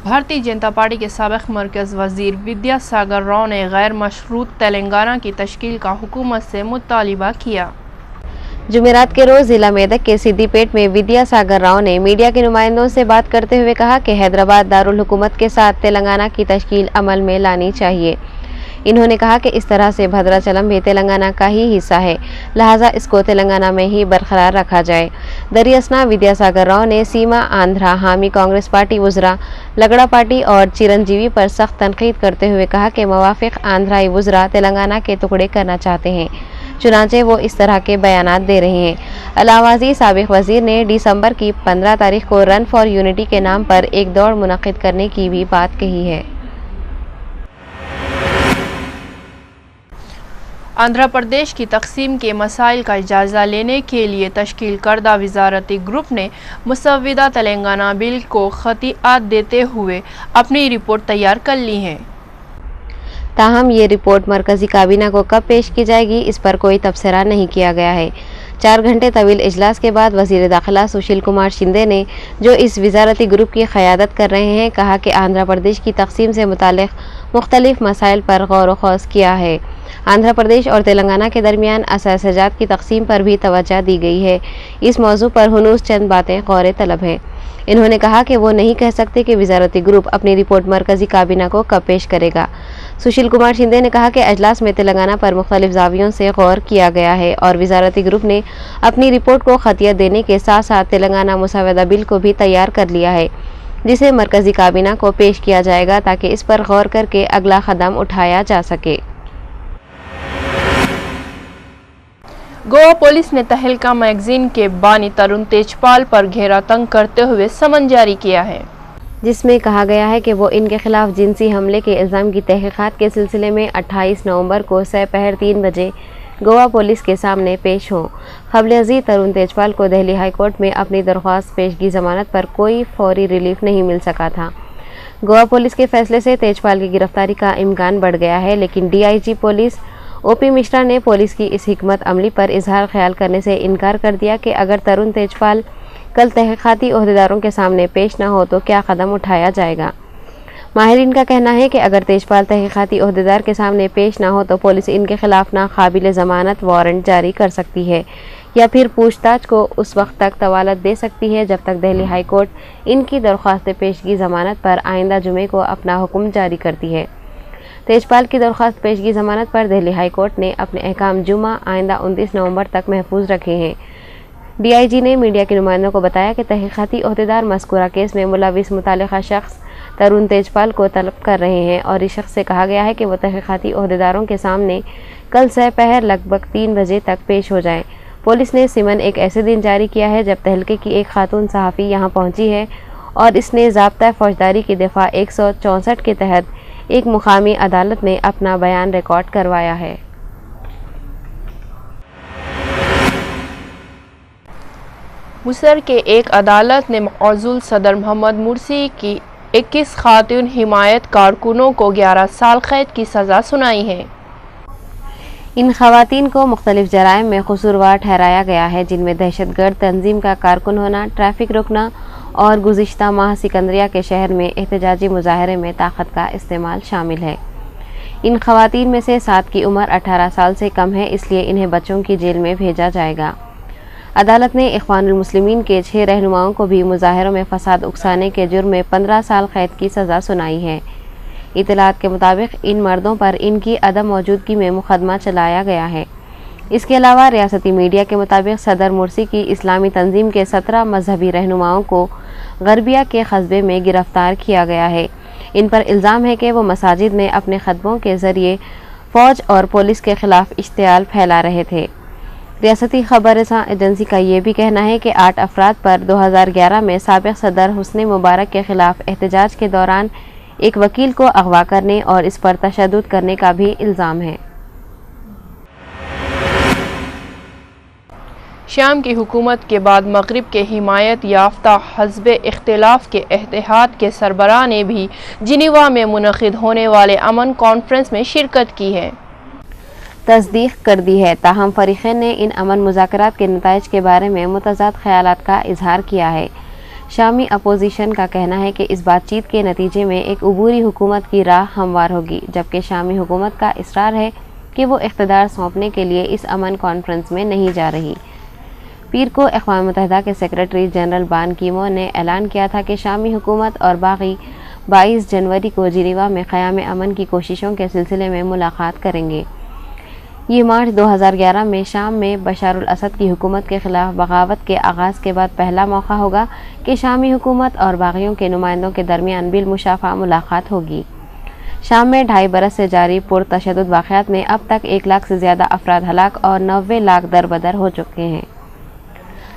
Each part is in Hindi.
भारतीय जनता पार्टी के साबिक़ मरकज़ वज़ीर विद्यासागर राव ने गैर मशरूत तेलंगाना की तश्कील का हुकूमत से मुतालिबा किया। जुमेरात के रोज जिला मेदक के सिद्दीपेट में विद्यासागर राव ने मीडिया के नुमाइंदों से बात करते हुए कहा कि हैदराबाद दारुल हुकूमत के साथ तेलंगाना की तश्कील अमल में लानी चाहिए। इन्होंने कहा कि इस तरह से भद्राचलम भी तेलंगाना का ही हिस्सा है, लिहाजा इसको तेलंगाना में ही बरकरार रखा जाए। दरियासना विद्यासागर राव ने सीमा आंध्रा हामी कांग्रेस पार्टी वुज़रा लगड़ा पार्टी और चिरंजीवी पर सख्त तनकीद करते हुए कहा कि मवाफिक आंध्राई वुज़रा तेलंगाना के टुकड़े करना चाहते हैं, चुनांचे वो इस तरह के बयानात दे रहे हैं। अलावाजी साबिक़ वज़ीर ने दिसंबर की 15 तारीख को रन फॉर यूनिटी के नाम पर एक दौड़ मुनक़िद करने की भी बात कही है। आंध्र प्रदेश की तकसीम के मसाइल का जायज़ा लेने के लिए तश्कील करदा वज़ारती ग्रुप ने मुसव्विदा तेलंगाना बिल को ख़तियात देते हुए अपनी रिपोर्ट तैयार कर ली है। ताहम ये रिपोर्ट मरकज़ी काबीना को कब पेश की जाएगी, इस पर कोई तबसरा नहीं किया गया है। 4 घंटे तवील इजलास के बाद वज़ीर दाखिला सुशील कुमार शिंदे ने, जो इस वज़ारती ग्रुप की क़यादत कर रहे हैं, कहा कि आंध्र प्रदेश की तकसीम से मुताल्लिक़ मुख्तलिफ मसाइल पर गौर व ख़ौज़ किया है। आंध्र प्रदेश और तेलंगाना के दरमियान असासजात की तकसीम पर भी तवज्जो दी गई है। इस मौजू पर हुनूस चंद बातें गौर तलब हैं। इन्होंने कहा कि वो नहीं कह सकते कि वज़ारती ग्रुप अपनी रिपोर्ट मरकज़ी काबीना को कब पेश करेगा। सुशील कुमार शिंदे ने कहा कि अजलास में तेलंगाना पर मुख्तलिफ ज़ावियों से गौर किया गया है और वज़ारती ग्रुप ने अपनी रिपोर्ट को ख़तियत देने के साथ साथ तेलंगाना मुसव्वदा बिल को भी तैयार कर लिया है, जिसे मरकज़ी काबीना को पेश किया जाएगा ताकि इस पर गौर करके अगला कदम उठाया जा सके। गोवा पुलिस ने तहलका मैगजीन के बानी तरुण तेजपाल पर घेरा तंग करते हुए समन जारी किया है, जिसमें कहा गया है कि वो इनके खिलाफ जिनसी हमले के इल्ज़ाम की तहक़ीक़ात के सिलसिले में 28 नवंबर को सपहर 3 बजे गोवा पुलिस के सामने पेश हों। क़ब्ल-ए-ज़ीद तरुण तेजपाल को दिल्ली हाई कोर्ट में अपनी दरख्वास्त पेशगी ज़मानत पर कोई फौरी रिलीफ नहीं मिल सका था। गोवा पुलिस के फैसले से तेजपाल की गिरफ्तारी का इम्कान बढ़ गया है, लेकिन DIG पुलिस OP मिश्रा ने पुलिस की इस हिकमत अमली पर इजहार ख्याल करने से इनकार कर दिया कि अगर तरुण तेजपाल कल तहक़ीक़ाती ओहदेदारों के सामने पेश न हो तो क्या कदम उठाया जाएगा। माहिरीन का कहना है कि अगर तेजपाल तहक़ीक़ाती ओहदेदार के सामने पेश न हो तो पुलिस इनके खिलाफ नाक़ाबिल ज़मानत वारंट जारी कर सकती है या फिर पूछताछ को उस वक्त तक तवालत दे सकती है जब तक दिल्ली हाई कोर्ट इनकी दरख्वास्त पेशगी ज़मानत पर आइंदा जुमे को अपना हुक्म जारी करती है। तेजपाल की दरख्वास्त पेशगी ज़मानत पर दिल्ली हाई कोर्ट ने अपने अहकाम जुमा आइंदा 29 नवंबर तक महफूज रखे हैं। DIG ने मीडिया के नुमाइंदों को बताया कि तहक़ीक़ाती ओहदेदार मज़कूरा केस में मुलविस मुतालिका शख्स तरुण तेजपाल को तलब कर रहे हैं और इस शख्स से कहा गया है कि वह तहक़ीक़ाती ओहदेदारों के सामने कल सपहर लगभग 3 बजे तक पेश हो जाए। पुलिस ने सिमन एक ऐसे दिन जारी किया है जब तहलके की एक खातून सहाफ़ी यहाँ पहुँची है और इसने ज़ाब्ता फ़ौजदारी की दफ़ा 164 के तहत एक मुकामी अदालत में अपना बयान रिकॉर्ड करवाया है। मुसर के एक अदालत ने मौजूद सदर मोहम्मद मुर्सी की 21 खातून हिमायत कारकुनों को 11 साल कैद की सज़ा सुनाई है। इन खवातीन को मुख्तलिफ जराइम में कसूरवार ठहराया गया है, जिनमें दहशतगर्द तंजीम का कारकुन होना, ट्रैफिक रोकना और गुज़िश्ता माह सिकंदरिया के शहर में एहतजाजी मुजाहरे में ताकत का इस्तेमाल शामिल है। इन खवातीन में से 7 की उम्र 18 साल से कम है, इसलिए इन्हें बच्चों की जेल में भेजा जाएगा। अदालत ने इख्वानुल मुस्लिमीन के 6 रहनुमाओं को भी मुजाहरों में फसाद उकसाने के जुर्म में 15 साल कैद की सज़ा सुनाई है। इतलात के मुताबिक इन मर्दों पर इनकी अदम मौजूदगी में मुकदमा चलाया गया है। इसके अलावा रियासती मीडिया के मुताबिक सदर मुर्सी की इस्लामी तंजीम के 17 मजहबी रहनुमाओं को गरबिया के कस्बे में गिरफ्तार किया गया है। इन पर इल्ज़ाम है कि वो मसाजिद में अपने खतबों के ज़रिए फ़ौज और पुलिस के ख़िलाफ़ इश्तियाल फैला रहे थे। रियासती खबरसां एजेंसी का ये भी कहना है कि 8 अफराद पर 2011 में साबिक़ सदर हुस्ने मुबारक के ख़िलाफ़ एहतजाज के दौरान एक वकील को अगवा करने और इस पर तशद्दुद करने का भी इल्ज़ाम है। शाम की हुकूमत के बाद मगरिब के हिमायत याफ्ता हज़्ब इख्तिलाफ के इत्तेहाद के सरबराह ने भी जिनीवा में मुनक़िद होने वाले अमन कॉन्फ्रेंस में शिरकत की है, तस्दीक कर दी है। ताहम फ़रीक़ैन ने इन अमन मुज़ाकरात के नताइज के बारे में मुतज़ाद ख़यालात का इजहार किया है। शामी अपोजिशन का कहना है कि इस बातचीत के नतीजे में एक अबूरी हुकूमत की राह हमवार होगी, जबकि शामी हुकूमत का इसरार है कि वो इख्तिदार सौंपने के लिए इस अमन कॉन्फ्रेंस में नहीं जा रही। पीर को अक़वाम मुत्तहिदा के सेक्रेटरी जनरल बान की मून ने ऐलान किया था कि शामी हुकूमत और बागी 22 जनवरी को जिनेवा में क़याम अमन की कोशिशों के सिलसिले में मुलाकात करेंगे। ये मार्च 2011 में शाम में बशारुल असद की हुकूमत के ख़िलाफ़ बगावत के आगाज़ के बाद पहला मौका होगा कि शामी हुकूमत और बागियों के नुमाइंदों के दरमियान बिलमुशाफ़ा मुलाकात होगी। शाम में 2.5 बरस से जारी पुरतशद्दुद वाक़यात में अब तक 1 लाख से ज़्यादा अफराद हलाक और 90 लाख दरबदर हो चुके हैं।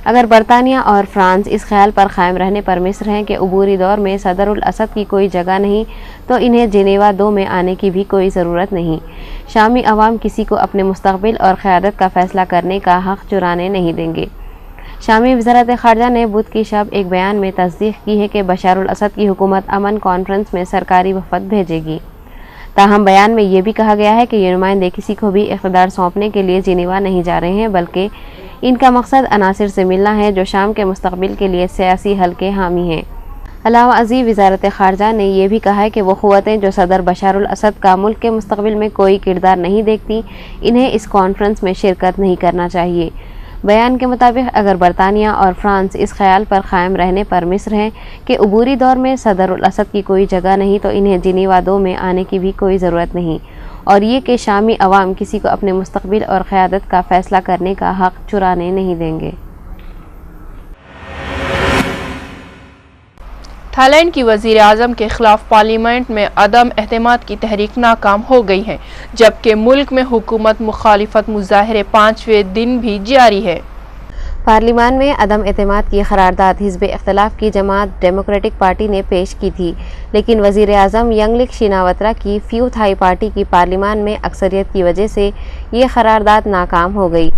अगर बरतानिया और फ्रांस इस ख्याल पर कायम रहने पर मिस्र हैं कि अबूरी दौर में सदरुल असद की कोई जगह नहीं, तो इन्हें जिनेवा 2 में आने की भी कोई ज़रूरत नहीं। शामी अवाम किसी को अपने मुस्तक़बिल और क़यादत का फ़ैसला करने का हक़ चुराने नहीं देंगे। शामी वज़ारत ख़ारजा ने बुध की शब एक बयान में तस्दीक़ की है कि बशारुल असद की हुकूमत अमन कॉन्फ्रेंस में सरकारी वफ़द भेजेगी। ताहम बयान में ये भी कहा गया है कि ये नुमाइंदे किसी को भी इख्तिदार सौंपने के लिए जिनेवा नहीं जा रहे हैं, बल्कि इनका मकसद अनासिर से मिलना है जो शाम के मुस्तक़बिल के लिए सियासी हल के हामी हैं। अलावा अज़ीज़ वज़ारत ख़ारजा ने यह भी कहा है कि वो क़ुव्वतें जो सदर बशारुल असद का मुल्क के मुस्तक़बिल में कोई किरदार नहीं देखती, इन्हें इस कॉन्फ्रेंस में शिरकत नहीं करना चाहिए। बयान के मुताबिक अगर बरतानिया और फ्रांस इस ख्याल पर कायम रहने पर मिस्र हैं कि अबूरी दौर में सदरुल असद की कोई जगह नहीं, तो इन्हें जिनेवा 2 में आने की भी कोई ज़रूरत नहीं, और ये कि शामी अवाम किसी को अपने मुस्तक़बिल और क़यादत का फ़ैसला करने का हक़ चुराने नहीं देंगे। थाईलैंड की वज़ीर आज़म के ख़िलाफ़ पार्लियामेंट में अदम एतमाद की तहरीक नाकाम हो गई है, जबकि मुल्क में हुकूमत मुखालिफत मुज़ाहरे 5वें दिन भी जारी है। पार्लियामान में अदम एतमाद की करारदाद हिज़्ब इख्तिलाफ़ की जमात डेमोक्रेटिक पार्टी ने पेश की थी, लेकिन वज़ीर आज़म यंगलिक शिनावत्रा की फ्यू थाई पार्टी की पार्लियामान में अक्सरियत की वजह से ये करारदाद नाकाम हो गई।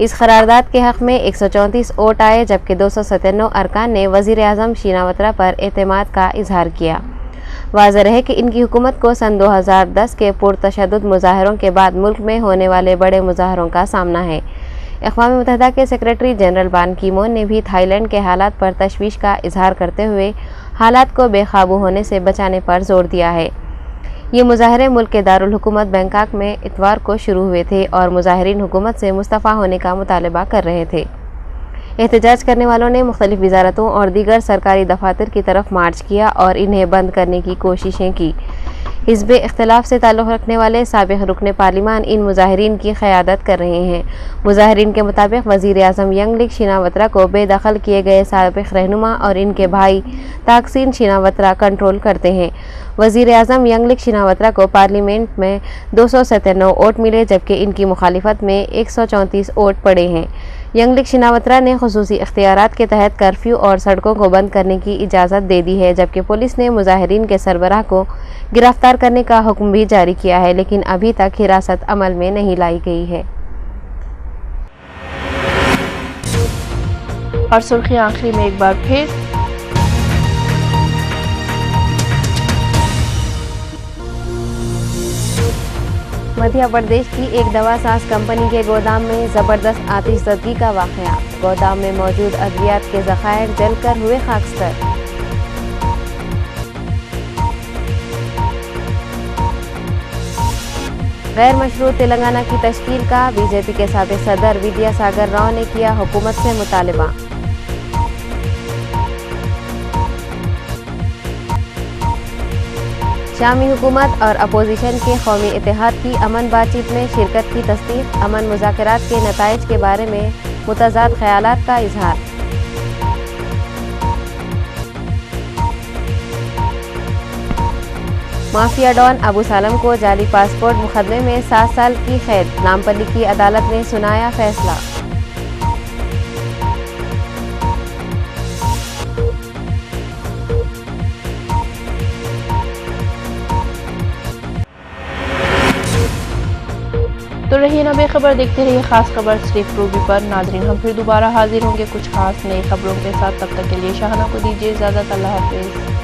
इस करारदाद के हक़ में 134 वोट आए, जबकि 297 अरकान ने वज़ीर आज़म शिनावत्रा पर एतमाद का इजहार किया। वाज़ेह है कि इनकी हुकूमत को सन 2010 के पुरतशद्दुद मुज़ाहरों के बाद मुल्क में होने वाले बड़े मुज़ाहरों का सामना है। अक़वाम मुत्तहिदा के सेक्रेटरी जनरल बान की मून ने भी थाईलैंड के हालात पर तशवीश का इजहार करते हुए हालात को बेकाबू होने से बचाने पर जोर दिया है। ये मुज़ाहरे मुल्क के दारुल हुकूमत बैंकॉक में इतवार को शुरू हुए थे और मुज़ाहिरीन हुकूमत से मुस्तफ़ा होने का मुतालबा कर रहे थे। एहतजाज करने वालों ने मुख्तलिफ वज़ारतों और दीगर सरकारी दफातर की तरफ मार्च किया और इन्हें बंद करने की कोशिशें की। हिज़्ब इख्तिलाफ़ से ताल्लुक़ रखने वाले साबिक़ रुकन पार्लिमान इन मुज़ाहिरीन की क़यादत कर रहे हैं। मुज़ाहिरीन के मुताबिक वज़ीर आज़म यंगलिक शिनावत्रा को बेदखल किए गए साबिक़ रहनुमा और इनके भाई ताकसीन शिनावत्रा कंट्रोल करते हैं। वज़ीर आज़म यंगलिक शिनावत्रा को पार्लियामेंट में 297 वोट मिले, जबकि इनकी मुखालिफत में 134 वोट पड़े हैं। यंगलिक शिनावत्रा ने खुसूसी इख्तियारात के तहत कर्फ्यू और सड़कों को बंद करने की इजाज़त दे दी है, जबकि पुलिस ने मुज़ाहिरीन के सरबराह को गिरफ्तार करने का हुक्म भी जारी किया है, लेकिन अभी तक हिरासत अमल में नहीं लाई गई है। और सुर्खियां आखिरी में एक बार फिर। मध्य प्रदेश की एक दवा साज कंपनी के गोदाम में ज़बरदस्त आतिशज़दगी का वाक़या। गोदाम में मौजूद अद्वियात के ज़खायर जलकर हुए खाकस्तर। गैर मशरूत तेलंगाना की तश्कील का बीजेपी के साबिक़ सदर विद्यासागर राव ने किया हुकूमत से मुतालबा। शामी हुकूमत और अपोजिशन के कौमी इत्तेहाद की अमन बातचीत में शिरकत की तस्दीक। अमन मुज़ाकरात के नताइज के बारे में मुतज़ाद ख़यालात का इजहार। माफिया डॉन अबू सालम को जाली पासपोर्ट मुकदमे में 7 साल की कैद। नामपल्ली की अदालत ने सुनाया फैसला। तो रहिए ना बेखबर, देखते रहिए खास खबर सिर्फ रूबी पर। नाजरीन, हम फिर दोबारा हाजिर होंगे कुछ खास नई खबरों के साथ। तब तक के लिए शाहना को दीजिए इजाज़त। अल्लाह हाफिज़।